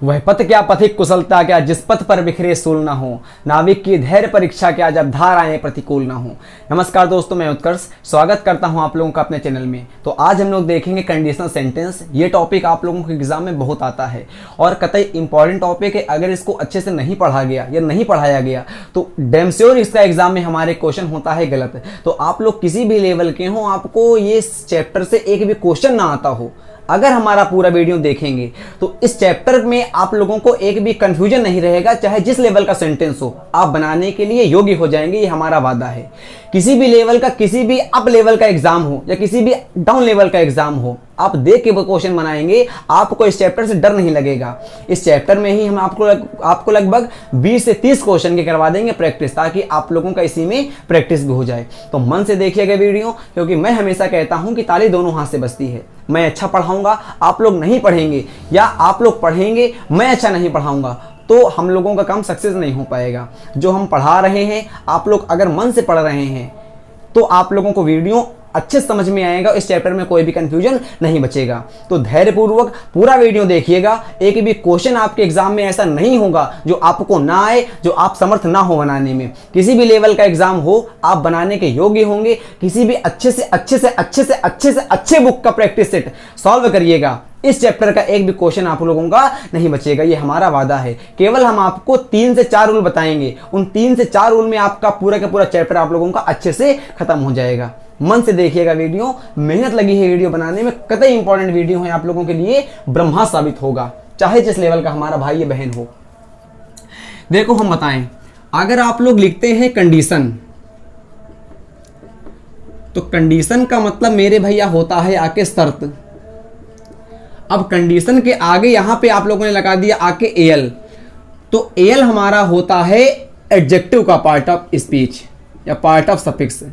वह पथ क्या पथिक कुशलता क्या जिस पथ पर बिखरे सूल ना हो, नाविक की धैर्य परीक्षा क्या जब धाराएं प्रतिकूल ना हो। नमस्कार दोस्तों, मैं उत्कर्ष स्वागत करता हूं आप लोगों का अपने चैनल में। तो आज हम लोग देखेंगे कंडीशनल सेंटेंस। ये टॉपिक आप लोगों के एग्जाम में बहुत आता है और कतई इंपॉर्टेंट टॉपिक है। अगर इसको अच्छे से नहीं पढ़ा गया या नहीं पढ़ाया गया तो डैम श्योर इसका एग्जाम में हमारे क्वेश्चन होता है गलत। तो आप लोग किसी भी लेवल के हो, आपको ये चैप्टर से एक भी क्वेश्चन ना आता हो, अगर हमारा पूरा वीडियो देखेंगे तो इस चैप्टर में आप लोगों को एक भी कंफ्यूजन नहीं रहेगा। चाहे जिस लेवल का सेंटेंस हो, आप बनाने के लिए योग्य हो जाएंगे, ये हमारा वादा है। किसी भी लेवल का, किसी भी अप लेवल का एग्जाम हो या किसी भी डाउन लेवल का एग्जाम हो, आप देख के वो क्वेश्चन बनाएंगे, आपको इस चैप्टर से डर नहीं लगेगा। इस चैप्टर में ही हम आपको लगभग 20 से 30 क्वेश्चन के करवा देंगे प्रैक्टिस, ताकि आप लोगों का इसी में प्रैक्टिस भी हो जाए। तो मन से देखिएगा वीडियो, क्योंकि मैं हमेशा कहता हूं कि ताली दोनों हाथ से बजती है। मैं अच्छा पढ़ाऊंगा, आप लोग नहीं पढ़ेंगे, या आप लोग पढ़ेंगे मैं अच्छा नहीं पढ़ाऊंगा, तो हम लोगों का काम सक्सेस नहीं हो पाएगा। जो हम पढ़ा रहे हैं, आप लोग अगर मन से पढ़ रहे हैं तो आप लोगों को वीडियो अच्छे समझ में आएगा। इस चैप्टर में कोई भी कंफ्यूजन नहीं बचेगा। तो धैर्यपूर्वक पूरा वीडियो देखिएगा। एक भी क्वेश्चन आपके एग्जाम में ऐसा नहीं होगा जो आपको ना आए, जो आप समर्थ ना हो बनाने में। किसी भी लेवल का एग्जाम हो, आप बनाने के योग्य होंगे। किसी भी अच्छे बुक का प्रैक्टिस सेट सॉल्व करिएगा, इस चैप्टर का एक भी क्वेश्चन आप लोगों का नहीं बचेगा। ये हमारा वादा है। केवल हम आपको 3 से 4 रूल बताएंगे, उन 3 से 4 रूल में आपका पूरा का पूरा चैप्टर आप लोगों का अच्छे से खत्म हो जाएगा। मन से देखिएगा वीडियो, मेहनत लगी है वीडियो बनाने में, कतई इंपॉर्टेंट वीडियो है, आप लोगों के लिए ब्रह्मा साबित होगा, चाहे जिस लेवल का हमारा भाई या बहन हो। देखो हम बताएं, अगर आप लोग लिखते हैं कंडीशन, तो कंडीशन का मतलब मेरे भैया होता है आके शर्त। अब कंडीशन के आगे यहां पे आप लोगों ने लगा दिया आके एल, तो एल हमारा होता है एडजेक्टिव का पार्ट ऑफ स्पीच या part of suffix.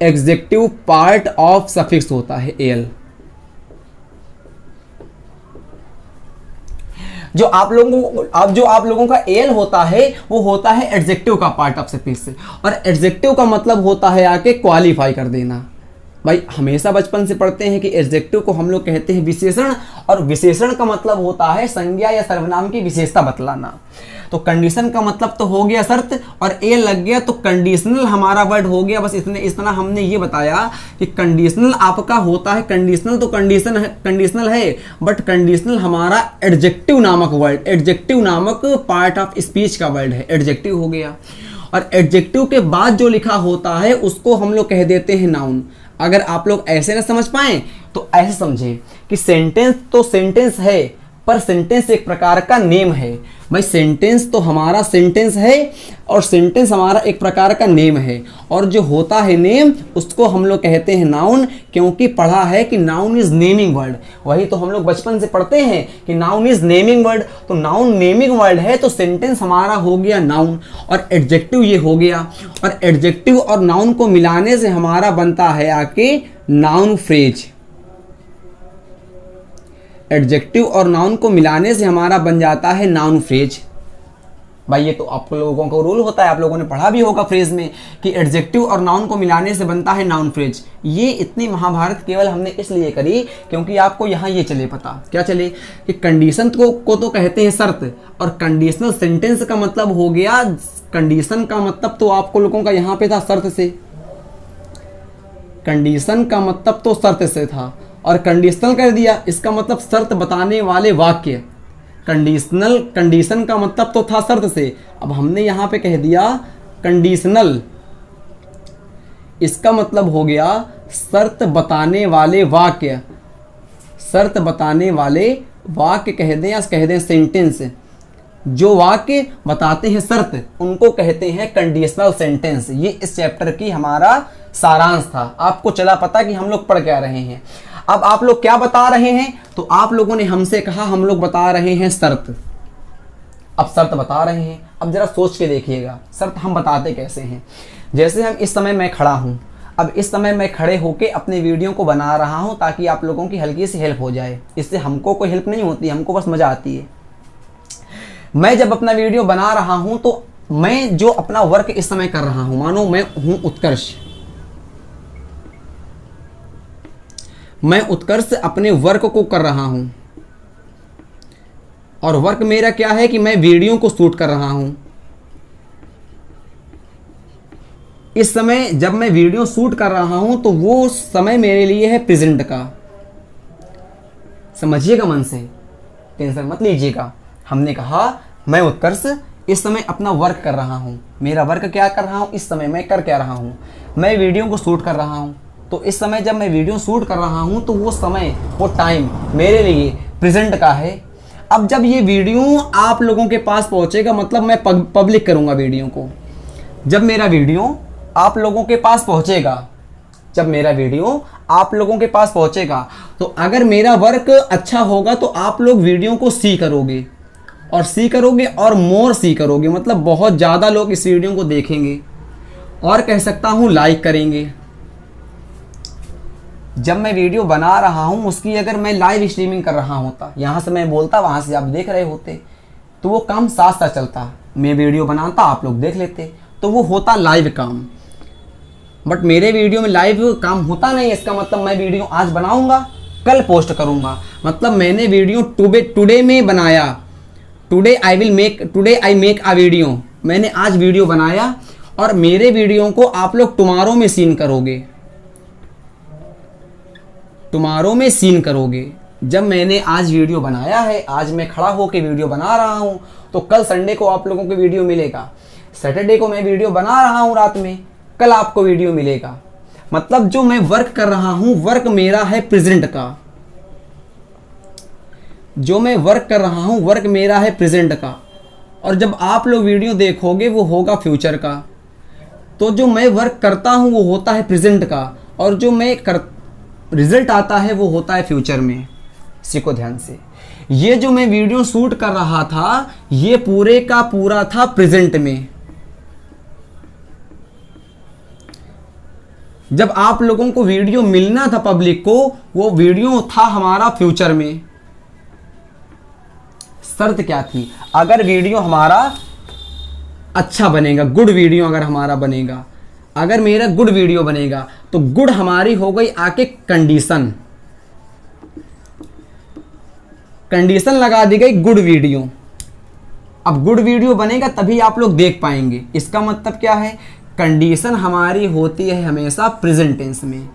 Executive part of suffix होता है एल। जो आप लोगों का एल होता है वो होता है एडजेक्टिव का पार्ट ऑफ सफिक्स। और एडजेक्टिव का मतलब होता है आके क्वालिफाई कर देना। भाई हमेशा बचपन से पढ़ते हैं कि एडजेक्टिव को हम लोग कहते हैं विशेषण, और विशेषण का मतलब होता है संज्ञा या सर्वनाम की विशेषता बतलाना। तो कंडीशन का मतलब तो हो गया शर्त, और ए लग गया तो कंडीशनल हमारा वर्ड हो गया। बस इतना हमने ये बताया कि कंडीशनल आपका होता है, कंडीशनल तो कंडीशनल है, बट कंडीशनल हमारा एडजेक्टिव नामक वर्ड, एडजेक्टिव नामक पार्ट ऑफ स्पीच का वर्ड है, एडजेक्टिव हो गया। और एडजेक्टिव के बाद जो लिखा होता है उसको हम लोग कह देते हैं नाउन। अगर आप लोग ऐसे ना समझ पाए तो ऐसे समझें कि सेंटेंस तो सेंटेंस है, पर सेंटेंस एक प्रकार का नेम है। भाई सेंटेंस तो हमारा सेंटेंस है और सेंटेंस हमारा एक प्रकार का नेम है, और जो होता है नेम उसको हम लोग कहते हैं नाउन, क्योंकि पढ़ा है कि नाउन इज नेमिंग वर्ड। वही तो हम लोग बचपन से पढ़ते हैं कि नाउन इज नेमिंग वर्ड। तो नाउन नेमिंग वर्ड है, तो सेंटेंस हमारा हो गया नाउन, और एडजेक्टिव ये हो गया। और एडजेक्टिव और नाउन को मिलाने से हमारा बनता है आके नाउन फ्रेज। एडजेक्टिव और नाउन को मिलाने से हमारा बन जाता है नाउन फ्रेज। भाई ये तो आप लोगों का रूल होता है, आप लोगों ने पढ़ा भी होगा फ्रेज में कि एडजेक्टिव और नाउन को मिलाने से बनता है नाउन फ्रेज। ये इतनी महाभारत केवल हमने इसलिए करी क्योंकि आपको यहाँ ये चले पता, क्या चले कि कंडीशन को तो कहते हैं शर्त, और कंडीशनल सेंटेंस का मतलब हो गया, कंडीशन का मतलब तो आपको लोगों का यहाँ पे था शर्त से, कंडीशन का मतलब तो शर्त से था, और कंडीशनल कर दिया, इसका मतलब शर्त बताने वाले वाक्य। कंडीशन का मतलब तो था शर्त से, अब हमने यहां पे कह दिया कंडीशनल, इसका मतलब हो गया शर्त बताने वाले वाक्य। शर्त बताने वाले वाक्य कह दें या कह दें सेंटेंस, जो वाक्य बताते हैं शर्त उनको कहते हैं कंडीशनल सेंटेंस। ये इस चैप्टर की हमारा सारांश था। आपको चला पता कि हम लोग पढ़ क्या रहे हैं। अब आप लोग क्या बता रहे हैं, तो आप लोगों ने हमसे कहा हम लोग बता रहे हैं शर्त। अब शर्त बता रहे हैं, अब जरा सोच के देखिएगा शर्त हम बताते कैसे हैं। जैसे हम इस समय मैं खड़ा हूं, अब इस समय मैं खड़े होके अपने वीडियो को बना रहा हूं ताकि आप लोगों की हल्की सी हेल्प हो जाए। इससे हमको कोई हेल्प नहीं होती, हमको बस मजा आती है। मैं जब अपना वीडियो बना रहा हूं तो मैं जो अपना वर्क इस समय कर रहा हूं, मानो मैं हूं उत्कर्ष, मैं उत्कर्ष अपने वर्क को कर रहा हूं। और वर्क मेरा क्या है कि मैं वीडियो को शूट कर रहा हूं। इस समय जब मैं वीडियो शूट कर रहा हूं तो वो समय मेरे लिए है प्रेजेंट का। समझिएगा मन से, टेंशन मत लीजिएगा। हमने कहा मैं उत्कर्ष इस समय अपना वर्क कर रहा हूं। मेरा वर्क क्या कर रहा हूं, इस समय मैं कर क्या रहा हूं, मैं वीडियो को शूट कर रहा हूं। तो इस समय जब मैं वीडियो शूट कर रहा हूं तो वो समय, वो टाइम मेरे लिए प्रेजेंट का है। अब जब ये वीडियो आप लोगों के पास पहुंचेगा, मतलब मैं पब्लिक करूंगा वीडियो को। जब मेरा वीडियो आप लोगों के पास पहुंचेगा, जब मेरा वीडियो आप लोगों के पास पहुंचेगा, तो अगर मेरा वर्क अच्छा होगा तो आप लोग वीडियो को सी करोगे और मोर सी करोगे, मतलब बहुत ज़्यादा लोग इस वीडियो को देखेंगे और कह सकता हूँ लाइक करेंगे। जब मैं वीडियो बना रहा हूँ उसकी अगर मैं लाइव स्ट्रीमिंग कर रहा होता, यहाँ से मैं बोलता वहाँ से आप देख रहे होते, तो वो काम साथ साथ चलता। मैं वीडियो बनाता, आप लोग देख लेते, तो वो होता लाइव काम। बट मेरे वीडियो में लाइव काम होता नहीं। इसका मतलब मैं वीडियो आज बनाऊंगा, कल पोस्ट करूंगा, मतलब मैंने वीडियो टुडे में बनाया, today I make a video, मैंने आज वीडियो बनाया और मेरे वीडियो को आप लोग टुमारो में सीन करोगे, टुमारो में सीन करोगे। जब मैंने आज वीडियो बनाया है, आज मैं खड़ा होकर वीडियो बना रहा हूं, तो कल संडे को आप लोगों को वीडियो मिलेगा। सैटरडे को मैं वीडियो बना रहा हूं रात में, कल आपको वीडियो मिलेगा। मतलब जो मैं वर्क कर रहा हूं, वर्क मेरा है प्रेजेंट का। जो मैं वर्क कर रहा हूं, वर्क मेरा है प्रेजेंट का। और जब आप लोग वीडियो देखोगे वो होगा फ्यूचर का। तो जो मैं वर्क करता हूं वो होता है प्रेजेंट का, और जो मैं रिजल्ट आता है वो होता है फ्यूचर में। सीखो ध्यान से। ये जो मैं वीडियो शूट कर रहा था, ये पूरे का पूरा था प्रेजेंट में। जब आप लोगों को वीडियो मिलना था पब्लिक को, वो वीडियो था हमारा फ्यूचर में। शर्त क्या थी? अगर वीडियो हमारा अच्छा बनेगा, गुड वीडियो अगर हमारा बनेगा, अगर मेरा गुड वीडियो बनेगा, तो गुड हमारी हो गई आके कंडीशन, कंडीशन लगा दी गई गुड वीडियो। अब गुड वीडियो बनेगा तभी आप लोग देख पाएंगे। इसका मतलब क्या है? कंडीशन हमारी होती है हमेशा प्रेजेंट टेंस में,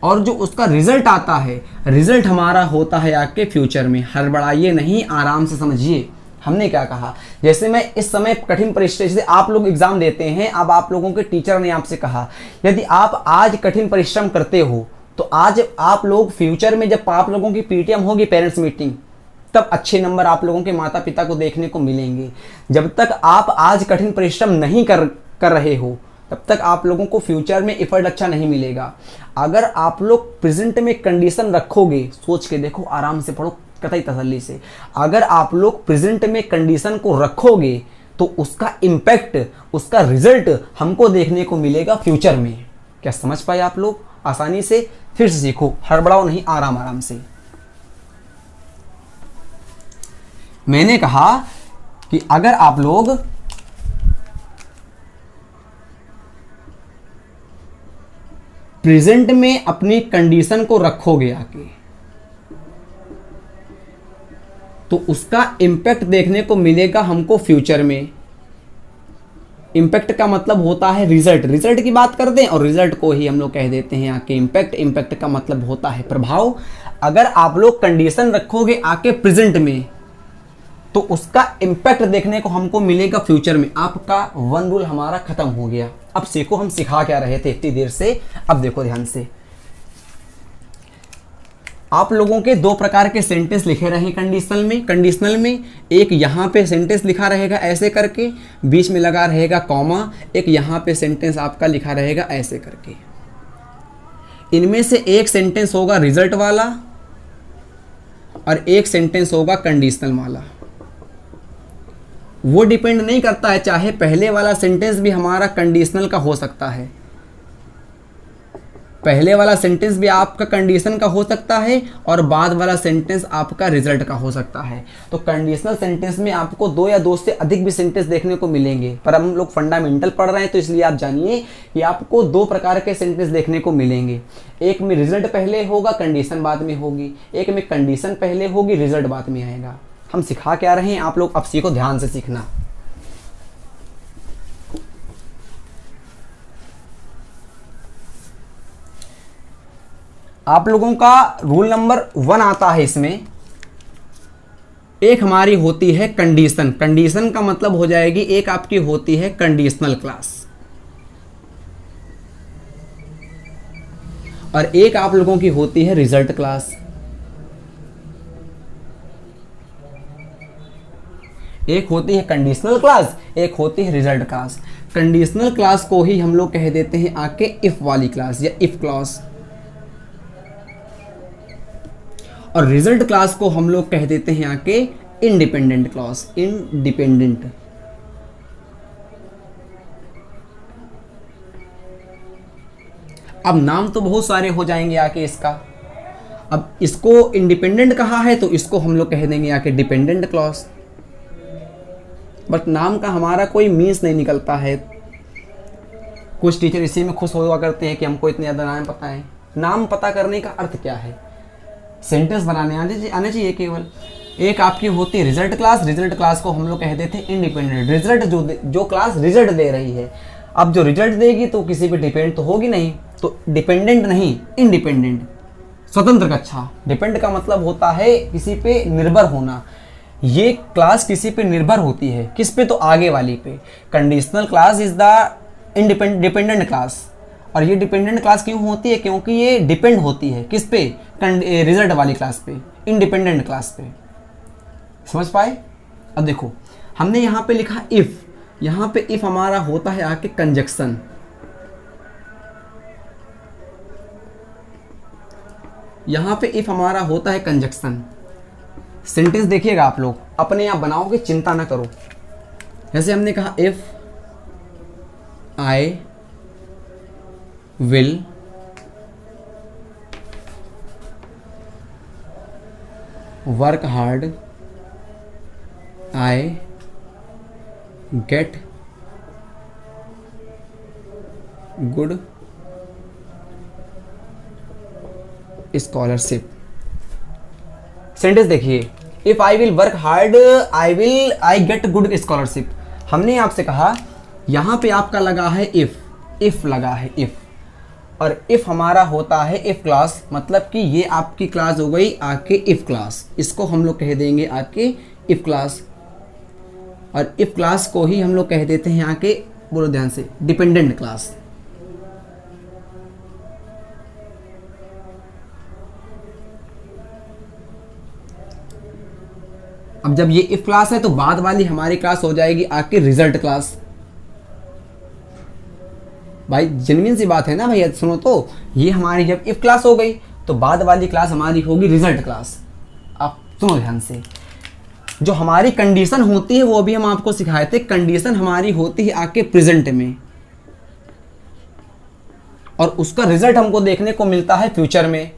और जो उसका रिजल्ट आता है, रिजल्ट हमारा होता है आके फ्यूचर में। हड़बड़ाइए नहीं, आराम से समझिए। हमने क्या कहा? जैसे मैं इस समय कठिन परिश्रम से आप लोग एग्जाम देते हैं, अब आप लोगों के टीचर ने आपसे कहा यदि आप आज कठिन परिश्रम करते हो तो आज आप लोग फ्यूचर में जब आप लोगों की पीटीएम होगी, पेरेंट्स मीटिंग, तब अच्छे नंबर आप लोगों के माता पिता को देखने को मिलेंगे। जब तक आप आज कठिन परिश्रम नहीं कर रहे हो, तब तक आप लोगों को फ्यूचर में एफर्ट अच्छा नहीं मिलेगा। अगर आप लोग प्रेजेंट में कंडीशन रखोगे, सोच के देखो, आराम से पढ़ो, कतई तसल्ली से। अगर आप लोग प्रेजेंट में कंडीशन को रखोगे तो उसका इम्पैक्ट, उसका रिजल्ट हमको देखने को मिलेगा फ्यूचर में। क्या समझ पाए आप लोग? आसानी से फिर से सीखो, हड़बड़ाओ नहीं, आराम आराम से। मैंने कहा कि अगर आप लोग प्रेजेंट में अपनी कंडीशन को रखोगे आके, तो उसका इम्पैक्ट देखने को मिलेगा हमको फ्यूचर में। इम्पैक्ट का मतलब होता है रिजल्ट। रिजल्ट की बात करते हैं और रिजल्ट को ही हम लोग कह देते हैं आके इम्पैक्ट। इम्पैक्ट का मतलब होता है प्रभाव। अगर आप लोग कंडीशन रखोगे आके प्रेजेंट में, तो उसका इम्पैक्ट देखने को हमको मिलेगा फ्यूचर में। आपका वन रूल हमारा खत्म हो गया। अब सीखो हम सिखा क्या रहे थे इतनी देर से। अब देखो ध्यान से, आप लोगों के दो प्रकार के सेंटेंस लिखे रहे कंडीशनल में एक यहाँ पे सेंटेंस लिखा रहेगा ऐसे करके, बीच में लगा रहेगा कॉमा, एक यहाँ पे सेंटेंस आपका लिखा रहेगा ऐसे करके। इनमें से एक सेंटेंस होगा रिजल्ट वाला और एक सेंटेंस होगा कंडीशनल वाला। वो डिपेंड नहीं करता है, चाहे पहले वाला सेंटेंस भी हमारा कंडीशनल का हो सकता है, पहले वाला सेंटेंस भी आपका कंडीशन का हो सकता है और बाद वाला सेंटेंस आपका रिजल्ट का हो सकता है। तो कंडीशनल सेंटेंस में आपको दो या दो से अधिक भी सेंटेंस देखने को मिलेंगे, पर हम लोग फंडामेंटल पढ़ रहे हैं तो इसलिए आप जानिए कि आपको दो प्रकार के सेंटेंस देखने को मिलेंगे। एक में रिजल्ट पहले होगा, कंडीशन बाद में होगी। एक में कंडीशन पहले होगी, रिजल्ट बाद में आएगा। हम सिखा क्या रहे हैं, आप लोग अब सीखो, ध्यान से सीखना। आप लोगों का रूल नंबर 1 आता है इसमें। एक हमारी होती है कंडीशन, कंडीशन का मतलब हो जाएगी एक आपकी होती है कंडीशनल क्लास, और एक आप लोगों की होती है रिजल्ट क्लास। एक होती है कंडीशनल क्लास, एक होती है रिजल्ट क्लास। कंडीशनल क्लास को ही हम लोग कह देते हैं आके इफ वाली क्लास या इफ क्लास, और रिजल्ट क्लास को हम लोग कह देते हैं आके इंडिपेंडेंट क्लास, इंडिपेंडेंट। अब नाम तो बहुत सारे हो जाएंगे आके इसका। अब इसको इंडिपेंडेंट कहा है तो इसको हम लोग कह देंगे आके डिपेंडेंट क्लॉज, बट नाम का हमारा कोई मीन्स नहीं निकलता है। कुछ टीचर इसी में खुश हुआ करते हैं कि हमको इतने ज़्यादा नाम पता है। नाम पता करने का अर्थ क्या है, सेंटेंस बनाने आने चाहिए केवल। एक आपकी होती है रिजल्ट क्लास, रिजल्ट क्लास को हम लोग कह देते हैं इंडिपेंडेंट। रिजल्ट जो क्लास रिजल्ट दे रही है, अब जो रिजल्ट देगी तो किसी पे डिपेंड तो होगी नहीं, तो डिपेंडेंट नहीं इंडिपेंडेंट, स्वतंत्र कक्षा। डिपेंड का मतलब होता है किसी पे निर्भर होना। ये क्लास किसी पे निर्भर होती है, किस पे, तो आगे वाली पे। Conditional class is the dependent class, और ये डिपेंडेंट क्लास क्यों होती है, क्योंकि ये डिपेंड होती है किस पे, रिजल्ट वाली क्लास पे, इंडिपेंडेंट क्लास पे। समझ पाए? अब देखो हमने यहाँ पे लिखा इफ, यहाँ पे इफ हमारा होता है आके कंजक्शन। यहाँ पे इफ हमारा होता है कंजक्शन। सेंटेंस देखिएगा आप लोग, अपने आप बनाओगे, चिंता ना करो। जैसे हमने कहा if I will work hard, I get good scholarship. Sentence देखिए, if I will work hard I get good scholarship. हमने आपसे कहा यहां पे आपका लगा है इफ लगा है इफ, और इफ हमारा होता है इफ क्लास, मतलब कि ये आपकी क्लास हो गई आके इफ क्लास। इसको हम लोग कह देंगे आके इफ क्लास, और इफ क्लास को ही हम लोग कह देते हैं आके, बोलो ध्यान से, डिपेंडेंट क्लास। अब जब ये इफ क्लास है तो बाद वाली हमारी क्लास हो जाएगी आके रिजल्ट क्लास। भाई जेन्युइन सी बात है ना भैया, सुनो तो, ये हमारी जब इफ क्लास हो गई तो बाद वाली क्लास हमारी होगी रिजल्ट क्लास। आप सुनो ध्यान से, जो हमारी कंडीशन होती है वो अभी हम आपको सिखाए थे। कंडीशन हमारी होती है आके प्रेजेंट में, और उसका रिजल्ट हमको देखने को मिलता है फ्यूचर में।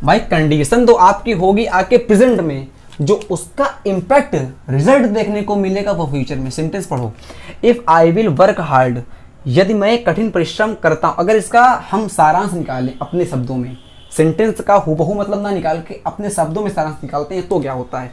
भाई कंडीशन तो आपकी होगी आके प्रेजेंट में, जो उसका इंपैक्ट रिजल्ट देखने को मिलेगा वो फ्यूचर में। सेंटेंस पढ़ो, if I will work hard, यदि मैं कठिन परिश्रम करता हूं। अगर इसका हम सारांश निकालें अपने शब्दों में, सेंटेंस का हूबहू मतलब ना निकाल के अपने शब्दों में सारांश निकालते हैं तो क्या होता है।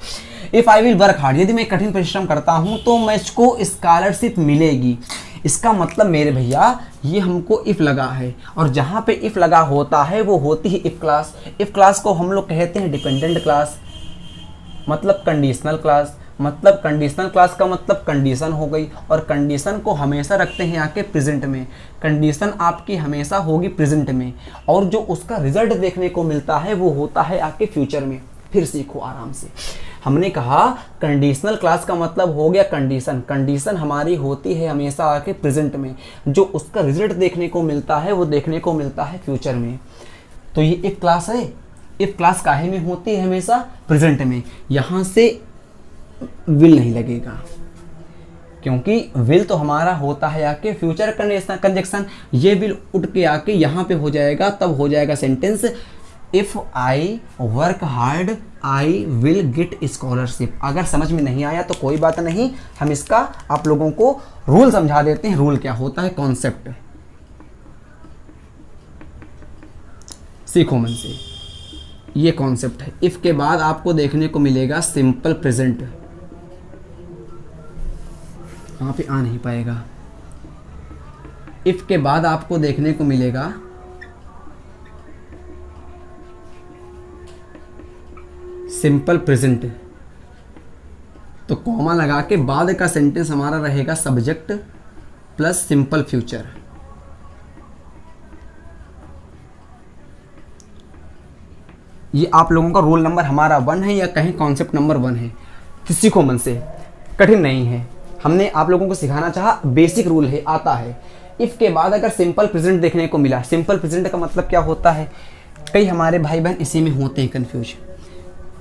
If I will work hard, यदि मैं कठिन परिश्रम करता हूं तो मुझको स्कॉलरशिप मिलेगी। इसका मतलब मेरे भैया ये हमको इफ लगा है, और जहां पे इफ लगा होता है वो होती है इफ क्लास। इफ क्लास को हम लोग कहते हैं डिपेंडेंट क्लास, मतलब कंडीशनल क्लास। मतलब कंडीशनल क्लास का मतलब कंडीशन हो गई, और कंडीशन को हमेशा रखते हैं आके प्रेजेंट में। कंडीशन आपकी हमेशा होगी प्रेजेंट में, और जो उसका रिजल्ट देखने को मिलता है वो होता है आके फ्यूचर में। फिर सीखो आराम से। हमने कहा कंडीशनल क्लास का मतलब हो गया कंडीशन। कंडीशन हमारी होती है हमेशा आके प्रेजेंट में, जो उसका रिजल्ट देखने को मिलता है वो देखने को मिलता है फ्यूचर में। तो ये इफ क्लास है। इफ क्लास काहे में होती है हमेशा प्रेजेंट में। यहां से विल नहीं लगेगा, क्योंकि विल तो हमारा होता है आके फ्यूचर कंजक्शन। ये विल उठ के आके यहाँ पे हो जाएगा, तब हो जाएगा sentence if I work hard I will gate scholarship. अगर समझ में नहीं आया तो कोई बात नहीं, हम इसका आप लोगों को रूल समझा देते हैं। रूल क्या होता है, कॉन्सेप्ट सीखो मन से। ये कॉन्सेप्ट है। इफ के बाद आपको देखने को मिलेगा सिंपल प्रेजेंट, वहां पे आ नहीं पाएगा। इफ के बाद आपको देखने को मिलेगा सिंपल प्रेजेंट, तो कॉमा लगा के बाद का सेंटेंस हमारा रहेगा सब्जेक्ट प्लस सिंपल फ्यूचर। ये आप लोगों का रोल नंबर हमारा 1 है या कहीं कॉन्सेप्ट नंबर 1 है। सीखो मन से, कठिन नहीं है। हमने आप लोगों को सिखाना चाहा, बेसिक रूल है, आता है। इफ के बाद अगर सिंपल प्रेजेंट देखने को मिला, सिंपल प्रेजेंट का मतलब क्या होता है, कई हमारे भाई बहन इसी में होते हैं कंफ्यूज।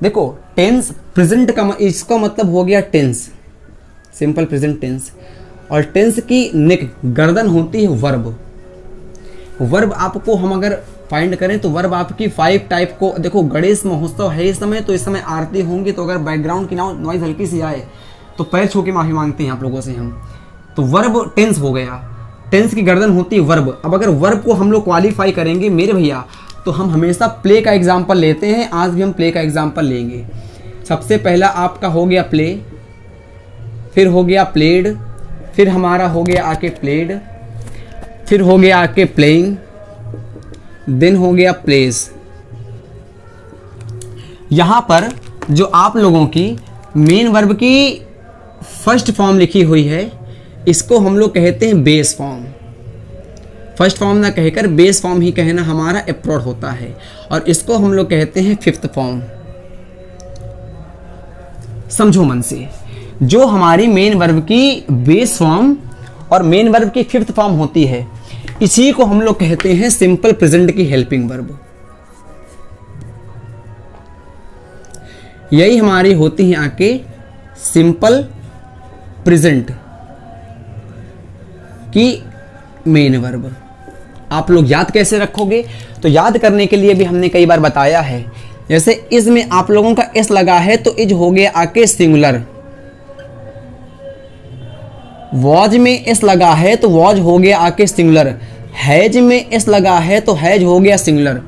देखो टेंस प्रेजेंट का इसका मतलब हो गया टेंस, सिंपल प्रेजेंट टेंस, और टेंस की नेक गर्दन होती है वर्ब। वर्ब आपको हम अगर फाइंड करें तो वर्ब आपकी 5 टाइप को, देखो गणेश महोत्सव है इस समय, तो इस समय आरती होंगी, तो अगर बैकग्राउंड की नॉइज हल्की सी आए तो पैर छू के माफी मांगते हैं आप लोगों से हम। तो वर्ब टेंस हो गया, टेंस की गर्दन होती है वर्ब। अब अगर वर्ब को हम लोग क्वालिफाई करेंगे मेरे भैया, तो हम हमेशा प्ले का एग्जाम्पल लेते हैं। आज भी हम प्ले का एग्जाम्पल लेंगे। सबसे पहला आपका हो गया प्ले, फिर हो गया प्लेड, फिर हमारा हो गया आके प्लेड, फिर हो गया आके प्लेइंग, देन हो गया प्लेस। यहां पर जो आप लोगों की मेन वर्ब की फर्स्ट फॉर्म लिखी हुई है, इसको हम लोग कहते हैं बेस फॉर्म। फर्स्ट फॉर्म ना कहकर बेस फॉर्म ही कहना हमारा अप्रोड होता है, और इसको हम लोग कहते हैं फिफ्थ फॉर्म। समझो मन से, जो हमारी मेन वर्ब की बेस फॉर्म और मेन वर्ब की फिफ्थ फॉर्म होती है, इसी को हम लोग कहते हैं सिंपल प्रेजेंट की हेल्पिंग वर्ब। यही हमारी होती है आके सिंपल प्रेजेंट की मेन वर्ब। आप लोग याद कैसे रखोगे, तो याद करने के लिए भी हमने कई बार बताया है। जैसे इज में आप लोगों का एस लगा है, तो इज हो गया आके सिंगुलर। वॉज में एस लगा है तो वॉज हो गया आके सिंगुलर। हैज में एस लगा है तो हैज हो गया सिंगुलर।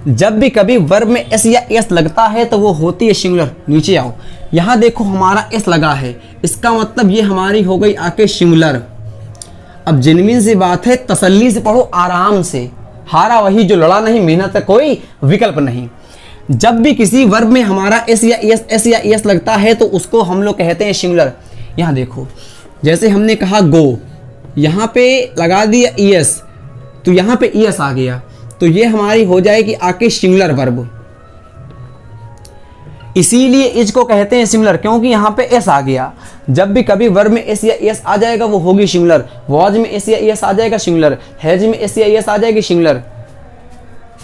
जब भी कभी वर्ब में एस या एस लगता है तो वो होती है सिंगुलर। नीचे आओ, यहां देखो हमारा एस लगा है, इसका मतलब ये हमारी हो गई आके सिंगुलर। अब जेन्युइन सी बात है, तसल्ली से पढ़ो, आराम से। हारा वही जो लड़ा नहीं, मेहनत का कोई विकल्प नहीं। जब भी किसी वर्ब में हमारा एस या एस लगता है तो उसको हम लोग कहते हैं सिंगुलर। यहां देखो, जैसे हमने कहा गो, यहां पे लगा दिया ईएस, तो यहां पे ईएस आ गया, तो ये हमारी हो जाएगी आके सिंगुलर वर्ब। इसीलिए इज को कहते हैं सिंगुलर, क्योंकि यहां पे एस आ गया। जब भी कभी वर्ब में एस या एस आ जाएगा वो होगी सिंगुलर। वॉज में एस या एस आ जाएगा सिंगुलर। हैज में एस या एस आ जाएगी सिंगुलर।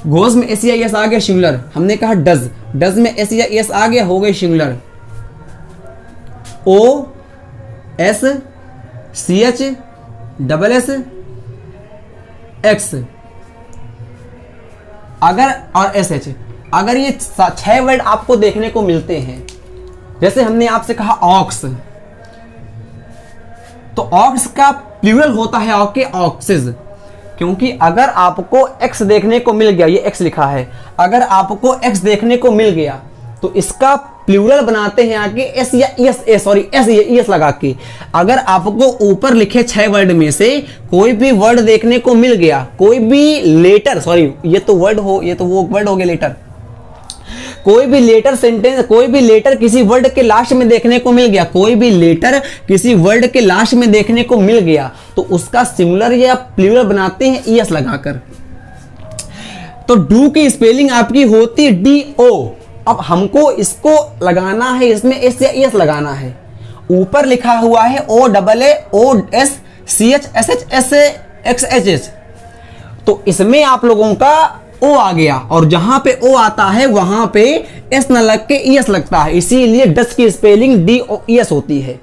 गोज में एस या एस आ गया सिंगुलर। हमने कहा डज, डज में एस या एस आ गया, हो गई singular. O S C H double S X अगर और एस एच, अगर ये 6 वर्ड आपको देखने को मिलते हैं, जैसे हमने आपसे कहा ऑक्स, तो ऑक्स का प्लूरल होता है आपके ऑक्सेस, क्योंकि अगर आपको एक्स देखने को मिल गया, ये एक्स लिखा है, अगर आपको एक्स देखने को मिल गया तो इसका प्लूरल बनाते हैं आके एस या एस, सॉरी एस या एस लगा के। अगर आपको ऊपर लिखे 6 वर्ड में से कोई भी वर्ड देखने को मिल गया, कोई भी लेटर, सॉरी ये तो वर्ड हो, ये तो वो वर्ड हो गया लेटर, कोई भी लेटर सेंटेंस, कोई भी लेटर किसी वर्ड के लास्ट में देखने को मिल गया, कोई भी लेटर किसी वर्ड के लास्ट में देखने को मिल गया, तो उसका सिंगुलर या प्लूरल बनाते हैं ईएस लगाकर। तो डू की स्पेलिंग आपकी होती डी ओ। अब हमको इसको लगाना है, इसमें एस या एस लगाना है। ऊपर लिखा हुआ है O double A O S C H S H S X H H, तो इसमें आप लोगों का ओ आ गया, और जहां पे ओ आता है वहां पे एस न लग के ईएस लगता है, इसीलिए डस की स्पेलिंग डी ओ एस होती है।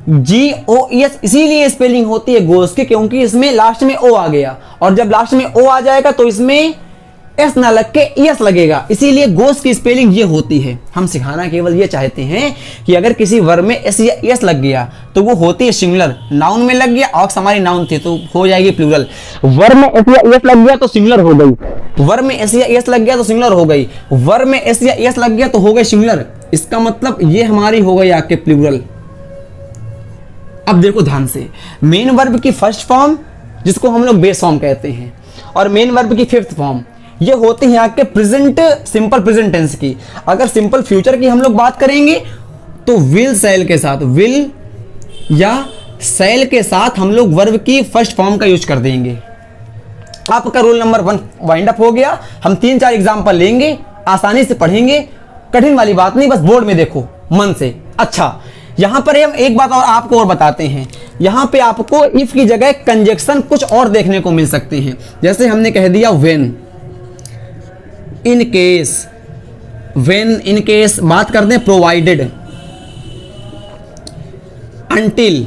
जी ओ एस इसीलिए स्पेलिंग होती है गोस की, क्योंकि इसमें लास्ट में ओ आ गया, और जब लास्ट में ओ आ जाएगा तो इसमें एस ना लग के यस लगेगा, इसीलिए गोस की स्पेलिंग ये होती है। हम सिखाना केवल ये चाहते हैं कि अगर किसी वर्ब में एस या यस लग गया तो वो होती है सिंगुलर, नाउन में लग गया ऑक्स हमारी नाउन थी तो हो जाएगी प्लूरल। वर्ब में एस या यस लग गया तो सिंगुलर हो गई, वर्ब में एस या यस लग गया तो सिंगुलर हो गई, वर्ब में एस या यस लग गया तो हो गई सिंगुलर। इसका मतलब ये हमारी हो गई आपके प्लूरल। अब देखो ध्यान से, मेन वर्ब की फर्स्ट फॉर्म जिसको हम लोग बेस फॉर्म कहते हैं और मेन वर्ब की फिफ्थ फॉर्म ये होती है आपके प्रेजेंट सिंपल प्रेजेंट टेंस की। अगर सिंपल फ्यूचर की हम लोग बात करेंगे तो विल सेल के साथ, विल या सेल के साथ हम लोग वर्ब की फर्स्ट फॉर्म का यूज कर देंगे। आपका रूल नंबर 1 वाइंड अप हो गया। हम 3-4 एग्जांपल लेंगे, आसानी से पढ़ेंगे, कठिन वाली बात नहीं, बस बोर्ड में देखो मन से। अच्छा, यहां पर हम एक बात और आपको और बताते हैं, यहां पे आपको इफ की जगह कंजक्शन कुछ और देखने को मिल सकते हैं। जैसे हमने कह दिया when, in case, when, in case. बात करते हैं प्रोवाइडेड, अंटिल,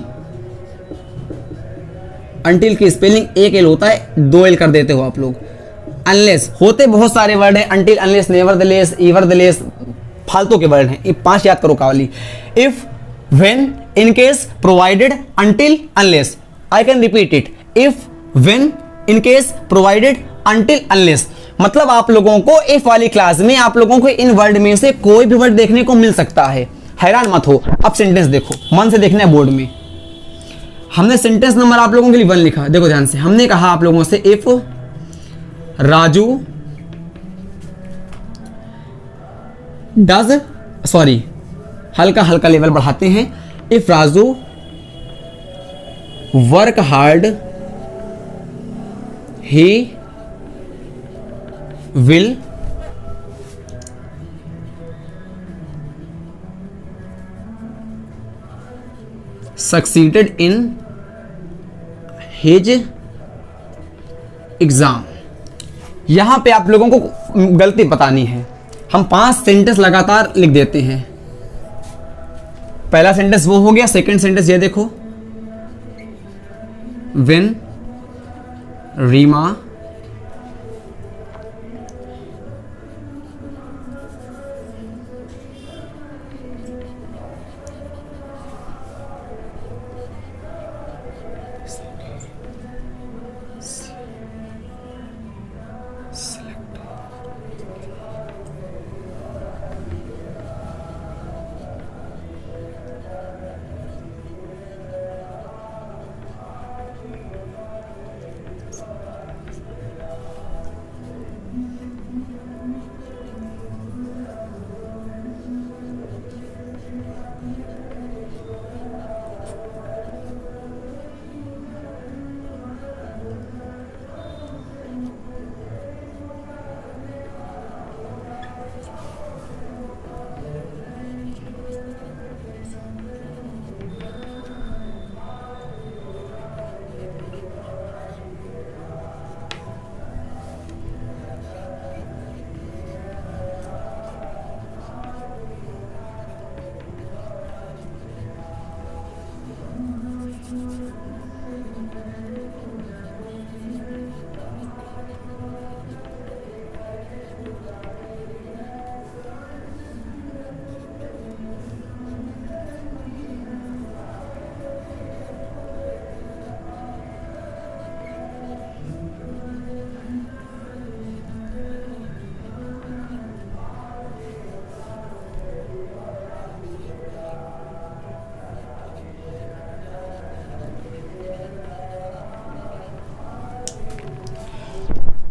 अंटिल की स्पेलिंग एक एल होता है, 2 एल कर देते हो आप लोग। अनलेस, होते बहुत सारे वर्ड हैं, अंटिल, अनलेस, नेवरदलेस, इवरदलेस, फालतू के वर्ड हैं, ये 5 याद करो Kavali. If, when, in case, provided, until, unless. I can repeat it. If, when, in case, provided, until, unless. मतलब आप लोगों को if वाली क्लास में आप लोगों को इन वर्ड में से कोई भी वर्ड देखने को मिल सकता है, हैरान मत हो। अब सेंटेंस देखो, मन से देखना है बोर्ड में। हमने सेंटेंस नंबर आप लोगों के लिए 1 लिखा, देखो ध्यान से। हमने कहा आप लोगों से इफ राजू डज, सॉरी हल्का हल्का लेवल बढ़ाते हैं, if Raju work hard he will succeeded in his exam. यहां पे आप लोगों को गलती बतानी है। हम 5 सेंटेंस लगातार लिख देते हैं। पहला सेंटेंस वो हो गया, सेकंड सेंटेंस ये देखो, व्हेन रीमा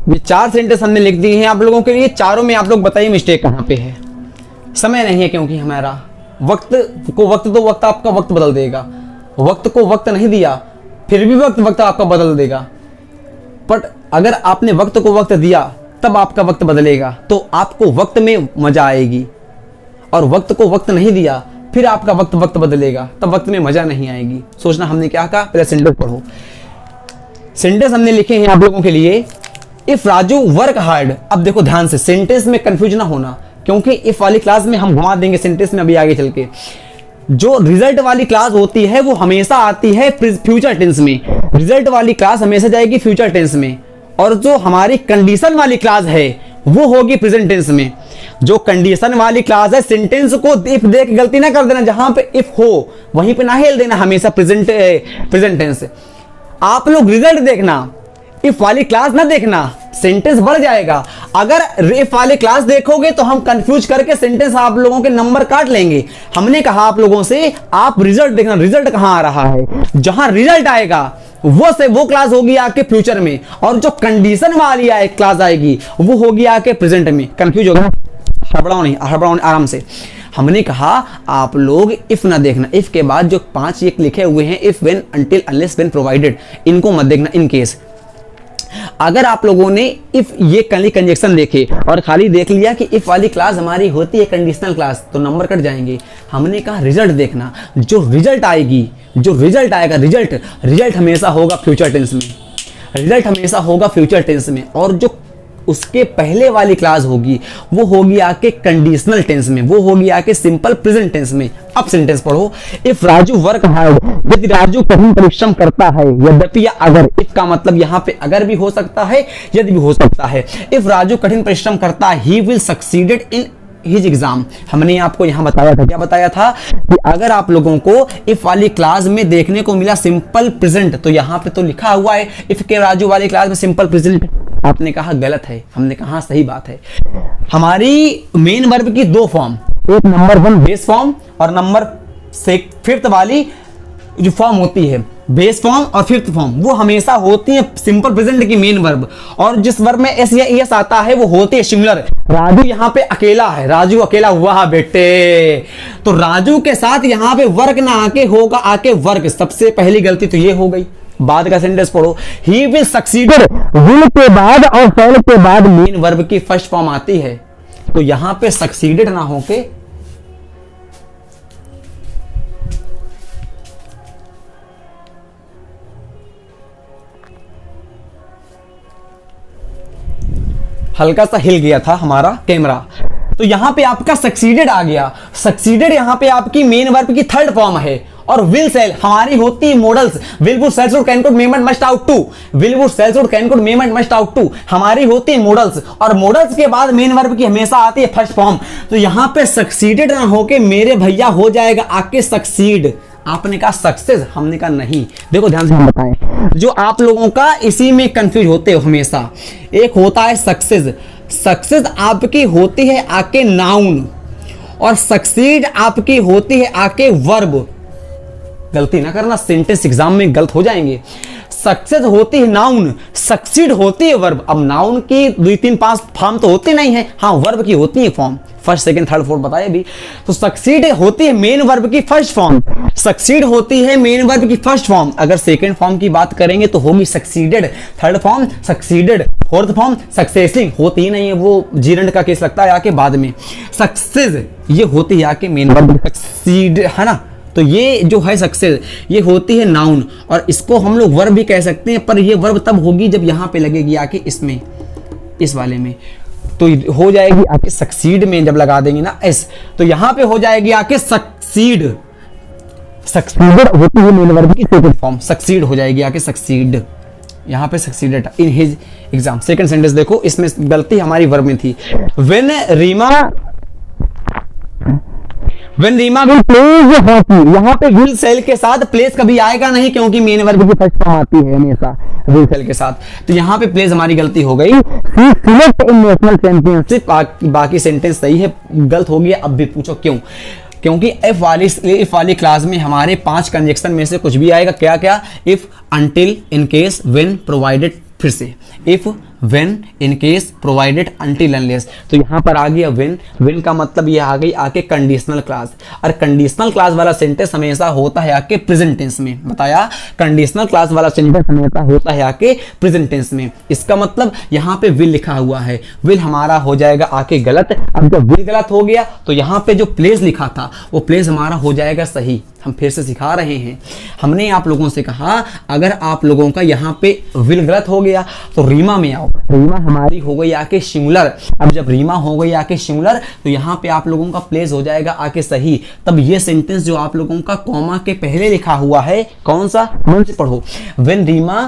ये 4 सेंटेंस हमने लिख दिए हैं आप लोगों के लिए। चारों में आप लोग बताइए मिस्टेक कहाँ पे है। समय नहीं है क्योंकि हमारा वक्त को वक्त, तो वक्त आपका वक्त बदल देगा। वक्त को वक्त नहीं दिया फिर भी वक्त आपका बदल देगा। बट अगर आपने वक्त को वक्त दिया तब आपका वक्त बदलेगा, तो आपको वक्त में मजा आएगी। और वक्त को वक्त नहीं दिया फिर आपका वक्त बदलेगा, तब वक्त में मजा नहीं आएगी। सोचना हमने क्या कहा, पहले सेंटेंस पढ़ो। सेंटेंस हमने लिखे हैं आप लोगों के लिए, इफ राजू वर्क हार्ड। अब देखो ध्यान से, सेंटेंस में कंफ्यूज ना होना, क्योंकि इफ वाली क्लास में हम घुमा देंगे सेंटेंस में अभी आगे चल के। जो रिजल्ट वाली क्लास होती है वो हमेशा आती है फ्यूचर टेंस में। रिजल्ट वाली क्लास हमेशा जाएगी फ्यूचर टेंस में, और जो हमारी कंडीशन वाली क्लास है वो होगी प्रेजेंट टेंस में। जो कंडीशन वाली क्लास है, सेंटेंस को इफ देख गलती ना कर देना, जहां पे इफ हो वहीं पे ना हेल देना, हमेशा प्रेजेंट टेंस। आप लोग रिजल्ट देखना, इफ वाली क्लास ना देखना, सेंटेंस बढ़ जाएगा। अगर इफ वाली क्लास देखोगे तो हम कंफ्यूज करके सेंटेंस आप लोगों के नंबर काट लेंगे। हमने कहा आप लोगों से आप रिजल्ट देखना, रिजल्ट कहां आ रहा है, जहां रिजल्ट आएगा वो क्लास होगी आपके फ्यूचर में, और जो कंडीशन वाली क्लास आएगी वो होगी आपके प्रेजेंट में। कंफ्यूज होगा, हड़बड़ाओ नहीं, आराम से। हमने कहा आप लोग इफ ना देखना, इफ के बाद जो 5 एक लिखे हुए हैं, if, when, until, unless, when, provided, इनको मत देखना। इन केस अगर आप लोगों ने इफ ये कंजक्शन देखे और खाली देख लिया कि इफ वाली क्लास हमारी होती है कंडीशनल क्लास, तो नंबर कट जाएंगे। हमने कहा रिजल्ट देखना, जो रिजल्ट आएगी, जो रिजल्ट आएगा, रिजल्ट हमेशा होगा फ्यूचर टेंस में, रिजल्ट हमेशा होगा फ्यूचर टेंस में। और जो उसके पहले वाली क्लास होगी वो होगी आके कंडीशनल टेंस में, वो होगी आके सिंपल प्रेजेंट टेंस में। अब सेंटेंस पढ़ो, इफ राजू वर्क हार्ड, यदि राजू कठिन परिश्रम करता है, यद्यपि या अगर, इफ का मतलब यहाँ पे अगर भी हो सकता है, यदि भी हो सकता है। इफ राजू कठिन परिश्रम करता है, he will succeeded in his exam. हमने आपको यहां बताया था, क्या बताया था कि अगर आप लोगों को इफ वाली क्लास में देखने को मिला सिंपल प्रेजेंट, तो यहां पे तो लिखा हुआ है इफ के राजू वाली क्लास में सिंपल प्रेजेंट। आपने कहा गलत है, हमने कहा सही बात है। हमारी मेन वर्ब की 2 फॉर्म, एक नंबर 1 बेस फॉर्म और नंबर 5th वाली जो फॉर्म होती है बेस फॉर्म और 5th फॉर्म, वो हमेशा होती है सिंपल प्रेजेंट की मेन वर्ब। और जिस वर्ब में एस या ईएस आता है वो होती है सिंगुलर। राजू यहाँ पे अकेला है, राजू अकेला हुआ है बेटे, तो राजू के साथ यहाँ पे वर्क ना आके होगा आके वर्क। सबसे पहली गलती तो ये हो गई। बाद का सेंटेंस पढ़ो, ही विल सक्सीडेड, विल के बाद और शैल के बाद मेन वर्ब की फर्स्ट फॉर्म आती है, तो यहां पे सक्सीडेड ना होके हल्का सा हिल गया था हमारा कैमरा, तो यहां पे आपका सक्सीडेड आ गया। सक्सीडेड यहां पे आपकी मेन वर्ब की 3rd फॉर्म है। और विल सेल हमारी होती है modals, will would shall should can could may might must ought to, will would shall should can could may might must ought to हमारी होती है मॉडल्स, और मॉडल्स के बाद मेन वर्ब की हमेशा आती है फर्स्ट फॉर्म। तो यहां पे सक्सीडेड ना होके मेरे भैया हो जाएगा आके सक्सीड। आपने कहा सक्सेस, हमने कहा नहीं। देखो ध्यान से हम बताएं, जो आप लोगों का इसी में कंफ्यूज होते हो हमेशा। एक होता है सक्सेस, सक्सेस आपकी होती है आके नाउन, और सक्सीड आपकी होती है आके वर्ब। गलती ना करना, सेंटेंस एग्जाम में गलत हो जाएंगे। सक्सेस होती है नाउन, सक्सीड होती है वर्ब। अब नाउन की 2, 3, 5 फॉर्म तो होती नहीं है, हाँ वर्ब की होती है form, 1st, 2nd, 3rd, 4th बताया भी। तो सक्सीड होती है मेन वर्ब की फर्स्ट फॉर्म, सक्सीड होती है मेन वर्ब की फर्स्ट फॉर्म। अगर 2nd फॉर्म की बात करेंगे तो होगी succeeded, 3rd form succeeded, 4th form succeeding होती ही नहीं है, वो जीरंड का केस लगता है आके बाद में। सक्सेस ये होती है आके मेन वर्ब, सक्सीड है ना, तो ये जो है सक्सेस ये होती है नाउन, और इसको हम लोग वर्ब भी कह सकते हैं, पर ये वर्ब तब होगी जब यहां पे लगेगी आके इसमें, इस वाले में, तो हो जाएगी आके सक्सीड में जब लगा देंगे ना एस, तो यहां पे हो जाएगी आके सक्सीड। सक्सीडेड होती है मेन वर्ब की 2nd फॉर्म, सक्सीड हो जाएगी आके सक्सीड। यहां पे succeeded in his exam. 2nd sentence देखो, इसमें गलती हमारी वर्ब में थी। When Reema will plays hockey, यहाँ पे विल सेल के साथ प्लेस कभी आएगा नहीं, क्योंकि मेन वर्ब की फर्स्ट फॉर्म आती है हमेशा विल सेल के साथ। तो यहाँ पे प्लेस हमारी गलती हो गई। She select in national championship, बाकी सेंटेंस सही है, गलत हो गया। अब भी पूछो क्यों, क्योंकि इफ वाली क्लास में हमारे 5 कंजक्शन में से कुछ भी आएगा। क्या क्या? If, until, in case, when, provided, फिर से if, when, in case, provided, until, unless. तो यहां पर आ गया व्हेन। व्हेन का मतलब ये आ गई आके कंडीशनल क्लास, और कंडीशनल क्लास वाला सेंटेंस हमेशा होता है आके प्रेजेंट टेंस में। बताया, कंडीशनल क्लास वाला सेंटेंस हमेशा होता है आके प्रेजेंट टेंस में। इसका मतलब यहां पे विल लिखा हुआ है, विल हमारा हो जाएगा आके गलत। अब जब विल गलत हो गया तो यहां पे जो प्लेस लिखा था वो प्लेस हमारा हो जाएगा सही। हम फिर से सिखा रहे हैं, हमने आप लोगों से कहा अगर आप लोगों का यहाँ पे विल गलत हो गया तो रीमा में आओ। रीमा हमारी हो गई आके सिंगुलर। अब जब रीमा हो गई आके सिंगुलर तो यहाँ पे आप लोगों का प्लेस हो जाएगा आके सही। तब ये सेंटेंस जो आप लोगों का कॉमा के पहले लिखा हुआ है, कौन सा, मन से पढ़ो, व्हेन रीमा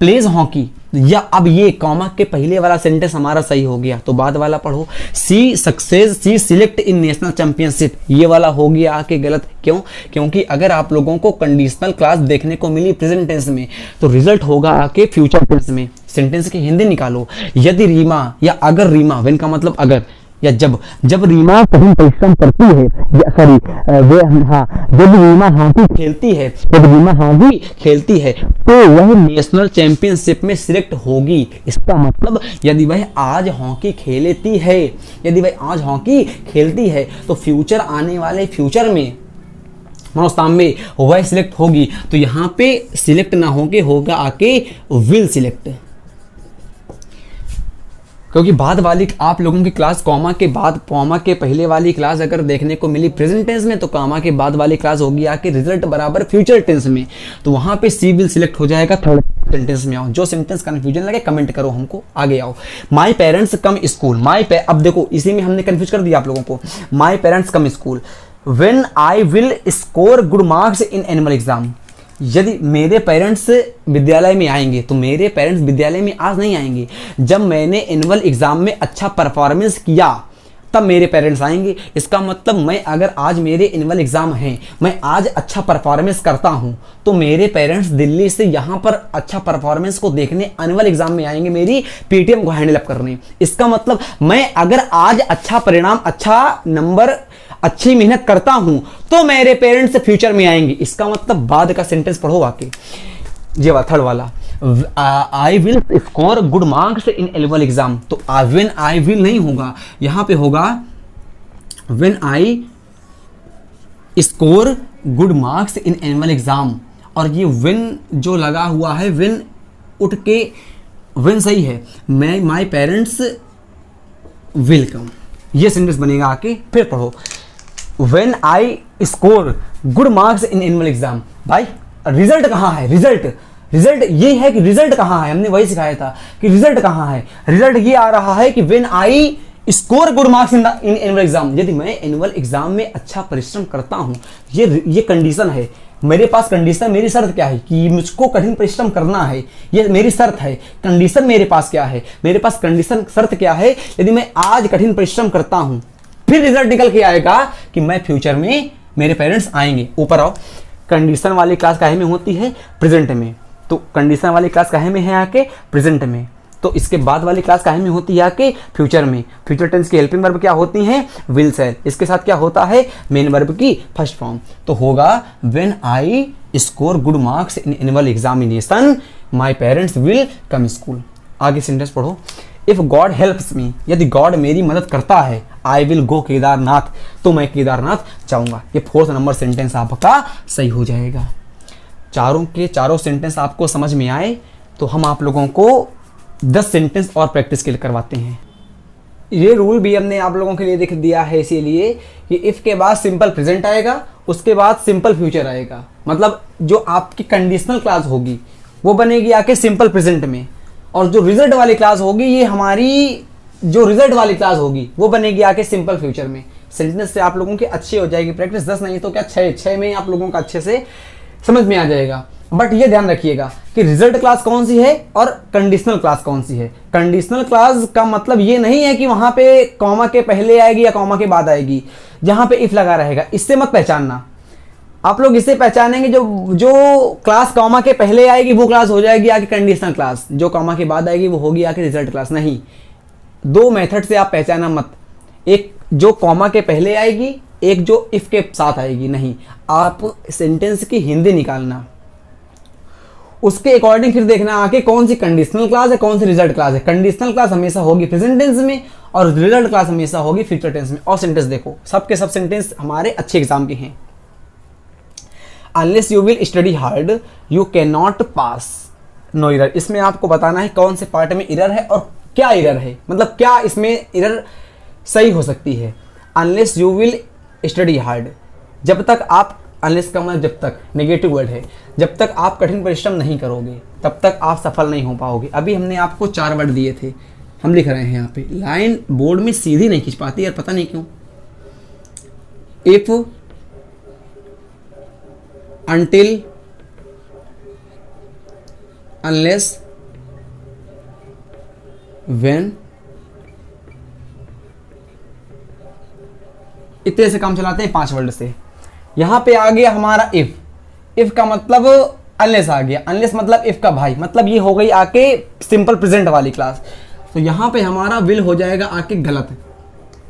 प्लेज हॉकी, या अब ये कॉमा के पहले वाला सेंटेंस हमारा सही हो गया, तो बाद वाला पढ़ो। सी सक्सेस सी सिलेक्ट इन नेशनल चैंपियनशिप, ये वाला हो गया आके गलत। क्यों? क्योंकि अगर आप लोगों को कंडीशनल क्लास देखने को मिली प्रेजेंट टेंस में, तो रिजल्ट होगा आके फ्यूचर टेंस में। सेंटेंस की हिंदी निकालो। यदि रीमा या अगर रीमा, वेन का मतलब अगर या जब रीमा कठिन परिश्रम करती है, या सॉरी जब रीमा हॉकी खेलती है, जब रीमा हॉकी खेलती है तो वह नेशनल चैंपियनशिप में सिलेक्ट होगी। इसका मतलब यदि वह आज हॉकी खेलती है, यदि वह आज हॉकी खेलती है तो फ्यूचर आने वाले फ्यूचर में मनोस्ताम में वह सिलेक्ट होगी। तो यहाँ पे सिलेक्ट ना होके होगा आके विल सिलेक्ट, क्योंकि बाद वाली आप लोगों की क्लास कॉमा के बाद कॉमा के पहले वाली क्लास अगर देखने को मिली प्रेजेंट टेंस में, तो कॉमा के बाद वाली क्लास होगी आके रिजल्ट बराबर फ्यूचर टेंस में। तो वहां पे सी विल सिलेक्ट हो जाएगा। थर्ड सेंटेंस में आओ, जो सेंटेंस कंफ्यूजन लगे कमेंट करो हमको, आगे आओ। माई पेरेंट्स कम स्कूल, अब देखो इसी में हमने कंफ्यूज कर दिया आप लोगों को। My parents come school, when I will score good marks in annual exam, यदि मेरे पेरेंट्स विद्यालय में आएंगे, तो मेरे पेरेंट्स विद्यालय में आज नहीं आएंगे, जब मैंने एनुअल एग्जाम में अच्छा परफॉर्मेंस किया तब मेरे पेरेंट्स आएंगे। इसका मतलब मैं अगर आज मेरे एनुअल एग्जाम हैं, मैं आज अच्छा परफॉर्मेंस करता हूं, तो मेरे पेरेंट्स दिल्ली से यहां पर अच्छा परफॉर्मेंस को देखने एनुअल एग्जाम में आएंगे, मेरी पीटीएम को हैंडल अप करने। इसका मतलब मैं अगर आज अच्छा परिणाम, अच्छा नंबर, अच्छी मेहनत करता हूं तो मेरे पेरेंट्स फ्यूचर में आएंगे। इसका मतलब बाद का सेंटेंस पढ़ो आके, ये थर्ड वाला, I will score good marks in annual exam. तो व्हेन आई विल नहीं होगा, यहां पे होगा when I score good marks in annual exam. और ये व्हेन जो लगा हुआ है, व्हेन उठ के व्हेन सही है, मैं माई पेरेंट्स विल कम, ये सेंटेंस बनेगा आके। फिर पढ़ो, when I score good marks in annual exam. भाई रिजल्ट कहाँ है? रिजल्ट ये है कि रिजल्ट कहाँ है, हमने वही सिखाया था कि रिजल्ट कहाँ है। रिजल्ट ये आ रहा है कि when I score good marks in annual exam, यदि मैं एनुअल एग्जाम में अच्छा परिश्रम करता हूं, ये कंडीशन है। मेरे पास कंडीशन, मेरी शर्त क्या है कि मुझको कठिन परिश्रम करना है, ये मेरी शर्त है। कंडीशन मेरे पास क्या है? मेरे पास कंडीशन शर्त क्या है? यदि मैं आज कठिन परिश्रम करता हूं, फिर रिजल्ट निकल के आएगा कि मैं फ्यूचर में मेरे पेरेंट्स आएंगे। ऊपर आओ, कंडीशन वाली क्लास काहे में होती है? प्रेजेंट में। तो कंडीशन वाली क्लास काहे में है आके? प्रेजेंट में। तो इसके बाद वाली क्लास काहे में होती है आके? फ्यूचर में। फ्यूचर टेंस की हेल्पिंग वर्ब क्या होती हैं? Will say. इसके साथ क्या होता है? मेन वर्ब की फर्स्ट फॉर्म। तो होगा when I score good marks in annual examination my parents will come school. आगे सेंटेंस पढ़ो, इफ गॉड हेल्प्स मी, यदि गॉड मेरी मदद करता है, आई विल गो केदारनाथ, तो मैं केदारनाथ जाऊंगा। ये फोर्थ नंबर सेंटेंस आपका सही हो जाएगा। चारों के चारों सेंटेंस आपको समझ में आए तो हम आप लोगों को 10 सेंटेंस और प्रैक्टिस के लिए करवाते हैं। ये रूल भी हमने आप लोगों के लिए लिख दिया है इसीलिए कि इफ के बाद सिंपल प्रेजेंट आएगा, उसके बाद सिंपल फ्यूचर आएगा। मतलब जो आपकी कंडीशनल क्लास होगी वो बनेगी आके सिंपल प्रेजेंट में, और जो रिजल्ट वाली क्लास होगी, ये हमारी जो रिजल्ट वाली क्लास होगी वो बनेगी आके सिंपल फ्यूचर में। सेंटेंस से आप लोगों की अच्छी हो जाएगी प्रैक्टिस, 10 नहीं तो क्या 6 में आप लोगों का अच्छे से समझ में आ जाएगा। बट ये ध्यान रखिएगा कि रिजल्ट क्लास कौन सी है और कंडीशनल क्लास कौन सी है। कंडीशनल क्लास का मतलब ये नहीं है कि वहां पे कॉमा के पहले आएगी या कॉमा के बाद आएगी, जहां पे इफ लगा रहेगा, इससे मत पहचानना। आप लोग इससे पहचानेंगे जो क्लास कॉमा के पहले आएगी वो क्लास हो जाएगी आगे कंडीशनल क्लास, जो कॉमा के बाद आएगी वो होगी आगे रिजल्ट क्लास। नहीं, 2 मेथड से आप पहचाना मत, एक जो कॉमा के पहले आएगी, एक जो इफ के साथ आएगी। नहीं, आप सेंटेंस की हिंदी निकालना, उसके अकॉर्डिंग फिर देखना आके कौन सी कंडीशनल क्लास है, कौन सी रिजल्ट क्लास है। कंडीशनल क्लास हमेशा होगी प्रेजेंट टेंस में और रिजल्ट क्लास हमेशा होगी फ्यूचर टेंस में। और सेंटेंस देखो, सबके सब सेंटेंस हमारे अच्छे एग्जाम के हैं। Unless you will study hard you can not pass no error. इसमें आपको बताना है कौन से पार्ट में एरर है और क्या एरर है, मतलब क्या इसमें एरर सही हो सकती है। Unless you will study hard, जब तक आप, अनलेस का मतलब जब तक, नेगेटिव वर्ड है, जब तक आप कठिन परिश्रम नहीं करोगे तब तक आप सफल नहीं हो पाओगे। अभी हमने आपको 4 वर्ड दिए थे, हम लिख रहे हैं यहाँ पे। लाइन बोर्ड में सीधी नहीं खींच पाती यार, पता नहीं क्यों। इफ, अनटिल, अनलेस, व्हेन, इतने से काम चलाते हैं 5 वर्ड से। यहां पे आ गया हमारा इफ, इफ का मतलब अनलेस आ गया, अनलेस मतलब इफ का भाई, मतलब ये हो गई आके सिंपल प्रेजेंट वाली क्लास। तो यहां पे हमारा विल हो जाएगा आके गलत।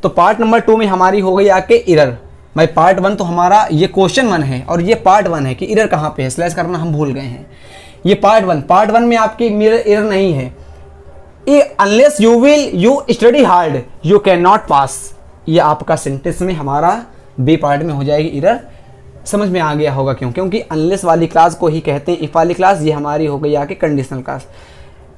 तो पार्ट नंबर 2 में हमारी हो गई आके इरर। भाई पार्ट 1 तो हमारा ये क्वेश्चन 1 है और ये पार्ट 1 है कि इरर कहां पे है, स्लैश करना हम भूल गए हैं। ये पार्ट 1 में आपकी इरर नहीं है। Unless you study hard you can not पास, ये आपका सेंटेंस में हमारा बी पार्ट में हो जाएगी इरर। समझ में आ गया होगा क्यों, क्योंकि अनलेस वाली क्लास को ही कहते हैं इफ वाली क्लास। ये हमारी हो गई आके कंडीशनल क्लास।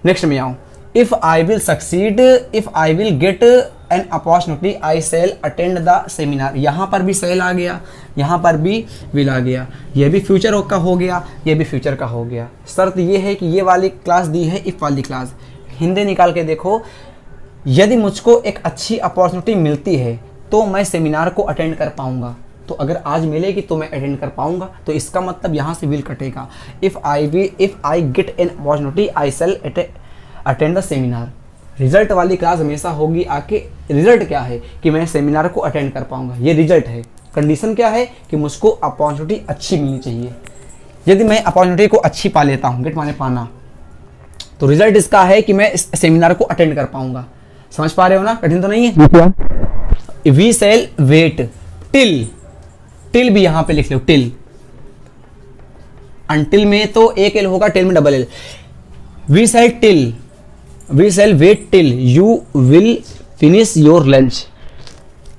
नेक्स्ट में आऊँ, if I will succeed, if I will get an opportunity I shall attend the seminar. यहाँ पर भी शैल आ गया, यहाँ पर भी विल आ गया, ये भी फ्यूचर का हो गया, ये भी फ्यूचर का हो गया। शर्त ये है कि ये वाली क्लास दी है इफ वाली क्लास। हिंदी निकाल के देखो, यदि मुझको एक अच्छी अपॉर्चुनिटी मिलती है तो मैं सेमिनार को अटेंड कर पाऊंगा। तो अगर आज मिलेगी तो मैं अटेंड कर पाऊंगा, तो इसका मतलब यहाँ से विल कटेगा। If I get an opportunity I shall attend the seminar. Result वाली क्लास हमेशा होगी आके, रिजल्ट क्या है कि मैं सेमिनार को अटेंड कर पाऊंगा, ये रिजल्ट है। कंडीशन क्या है कि मुझको अपॉर्चुनिटी अच्छी मिलनी चाहिए। यदि मैं अपॉर्चुनिटी को अच्छी पा लेता हूँ, गेट माने पाना, तो रिजल्ट इसका है कि मैं इस सेमिनार को अटेंड कर पाऊंगा। समझ पा रहे हो ना, कठिन तो नहीं है। We shall wait till, till भी यहां पे लिख लो, टिल। अनटिल में तो एक एल होगा, टिल में double L. We shall till, we shall wait till you will finish your lunch.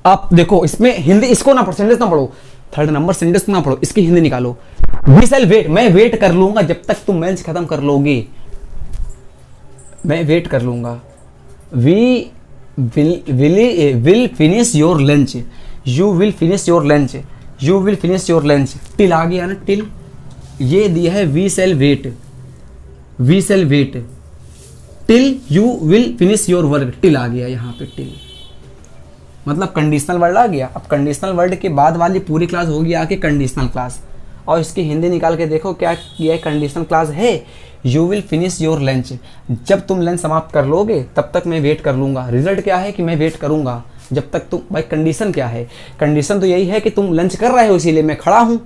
आप देखो इसमें हिंदी, इसको ना पढ़ो, सेंटेंस ना पढ़ो, 3rd नंबर सेंटेंस ना पढ़ो, इसकी हिंदी निकालो। वी शैल वेट, मैं वेट कर लूंगा जब तक तुम लंच खत्म कर लोगे, मैं वेट कर लूंगा। We will finish your lunch, you will finish your lunch, you will finish your lunch. Till आ गया ना, टिल। ये दिया है we shall wait, we shall wait till you will finish your work. Till आ गया यहाँ पे, टिल मतलब कंडीशनल वर्ड आ गया। अब कंडीशनल वर्ड के बाद वाली पूरी क्लास होगी आके कंडीशनल क्लास। और इसकी हिंदी निकाल के देखो क्या ये कंडीशनल क्लास है। You will finish your lunch, जब तुम लंच समाप्त कर लोगे तब तक मैं वेट कर लूंगा। रिजल्ट क्या है कि मैं वेट करूंगा जब तक तुम, भाई कंडीशन क्या है, कंडीशन तो यही है कि तुम लंच कर रहे हो इसीलिए मैं खड़ा हूं।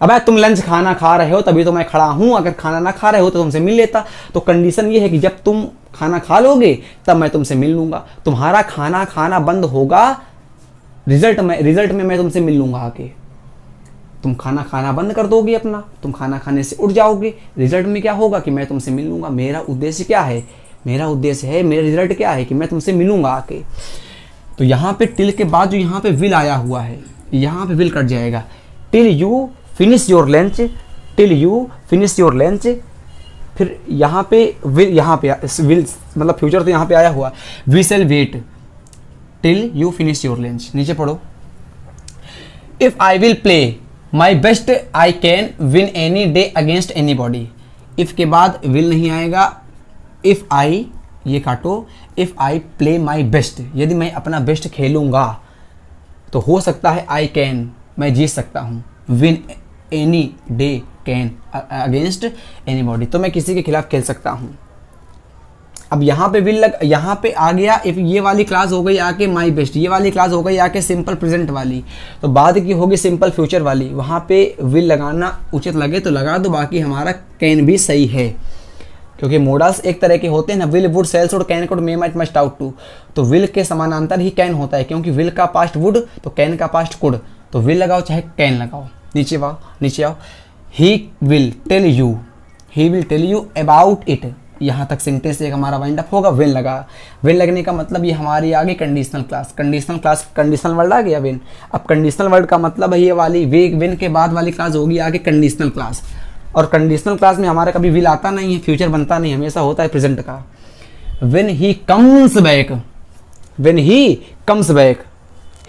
अब तुम लंच खाना खा रहे हो तभी तो मैं खड़ा हूं, अगर खाना ना खा रहे हो तो तुमसे मिल लेता। तो कंडीशन ये है कि जब तुम खाना खा लोगे तब मैं तुमसे मिल लूंगा। तुम्हारा खाना खाना बंद होगा, रिजल्ट में मैं तुमसे मिल लूंगा आके। तुम खाना खाना बंद कर दोगे अपना, तुम खाना खाने से उठ जाओगे, रिजल्ट में क्या होगा कि मैं तुमसे मिल लूंगा। मेरा उद्देश्य क्या है, मेरा उद्देश्य है, मेरा रिजल्ट क्या है कि मैं तुमसे मिलूंगा आके। तो यहाँ पे टिल के बाद जो यहाँ पे विल आया हुआ है, यहाँ पे विल कट जाएगा। Till you finish your lunch, till you finish your lunch. फिर यहाँ पे विल, यहाँ पे विल मतलब फ्यूचर तो यहाँ पे आया हुआ। We shall wait till you finish your lunch. नीचे पढ़ो, if I will play my best I can win any day against anybody. If के बाद विल नहीं आएगा। इफ आई, ये काटो, if I play my best, यदि मैं अपना बेस्ट खेलूंगा तो हो सकता है आई कैन, मैं जीत सकता हूँ, win any day can against any body, तो मैं किसी के खिलाफ खेल सकता हूँ। अब यहाँ पे विल यहाँ पे आ गया। इफ ये वाली क्लास हो गई आके माई बेस्ट, ये वाली क्लास हो गई आके सिंपल प्रेजेंट वाली, तो बाद की होगी सिंपल फ्यूचर वाली। वहाँ पे विल लगाना उचित लगे तो लगा दो, बाकी हमारा कैन भी सही है क्योंकि मोडल्स एक तरह के होते हैं ना, will would shall should can could may might must ought to. तो विल के समानांतर ही कैन होता है, क्योंकि विल का पास्ट वुड तो कैन का पास्ट कुड, तो विल लगाओ चाहे कैन लगाओ। नीचे आओ। He will tell you, he will tell you about it. यहाँ तक सेंटेंस एक हमारा वाइंड अप होगा। विल लगा, विल लगने का मतलब ये हमारी आ गई कंडीशनल क्लास। कंडीशनल वर्ड आ गया विन। अब कंडीशनल वर्ड का मतलब है ये वाली विन के बाद वाली क्लास होगी आगे कंडीशनल क्लास। और कंडीशनल क्लास में हमारा कभी विल आता नहीं है, फ्यूचर बनता नहीं, हमेशा होता है प्रेजेंट का। When he comes back, when he comes back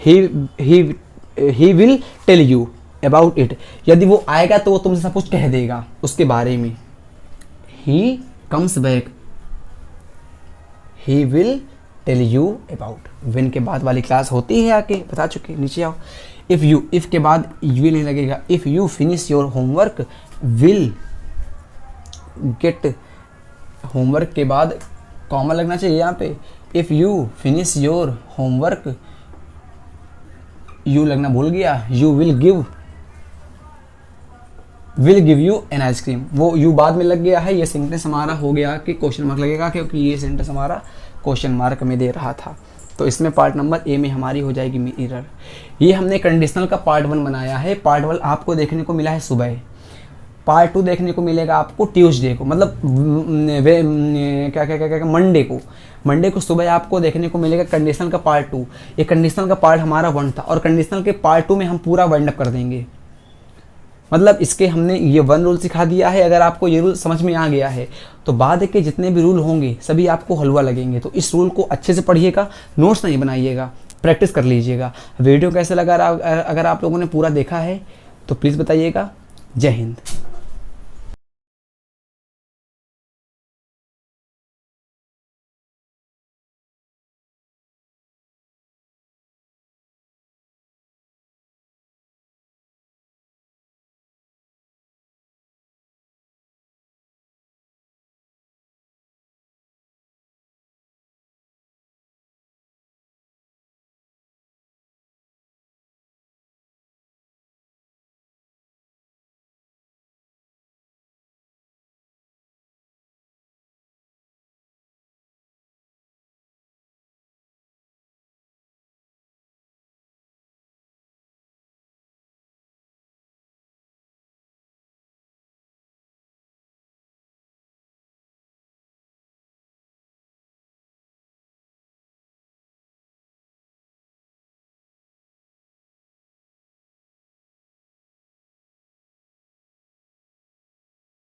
he will tell you about it. यदि वो आएगा तो वो तुमसे सब कुछ कह देगा उसके बारे में। He comes back he will tell you about. When के बाद वाली क्लास होती है आके, बता चुके। नीचे आओ। इफ यू, इफ के बाद विल नहीं लगेगा। If you finish your homework will get, homework के बाद कॉमा लगना चाहिए यहाँ पे। If you finish your homework, you लगना भूल गया, you will give you an ice cream, वो यू बाद में लग गया है। ये सेंटेंस हमारा हो गया कि क्वेश्चन मार्क लगेगा, क्योंकि ये सेंटेंस हमारा क्वेश्चन मार्क में दे रहा था। तो इसमें पार्ट नंबर ए में हमारी हो जाएगी मिरर। ये हमने कंडीशनल का पार्ट 1 बनाया है। पार्ट 1 आपको देखने को मिला है सुबह, पार्ट 2 देखने को मिलेगा आपको ट्यूसडे को, मतलब क्या मंडे को सुबह आपको देखने को मिलेगा कंडीशनल का पार्ट 2। ये कंडीशनल का पार्ट हमारा 1 था, और कंडीशनल के पार्ट 2 में हम पूरा वाइंड अप कर देंगे। मतलब इसके हमने ये 1 रूल सिखा दिया है। अगर आपको ये रूल समझ में आ गया है तो बाद के जितने भी रूल होंगे सभी आपको हलवा लगेंगे। तो इस रूल को अच्छे से पढ़िएगा, नोट्स नहीं बनाइएगा, प्रैक्टिस कर लीजिएगा। वीडियो कैसे लगा, अगर आप लोगों ने पूरा देखा है तो प्लीज़ बताइएगा। जय हिंद।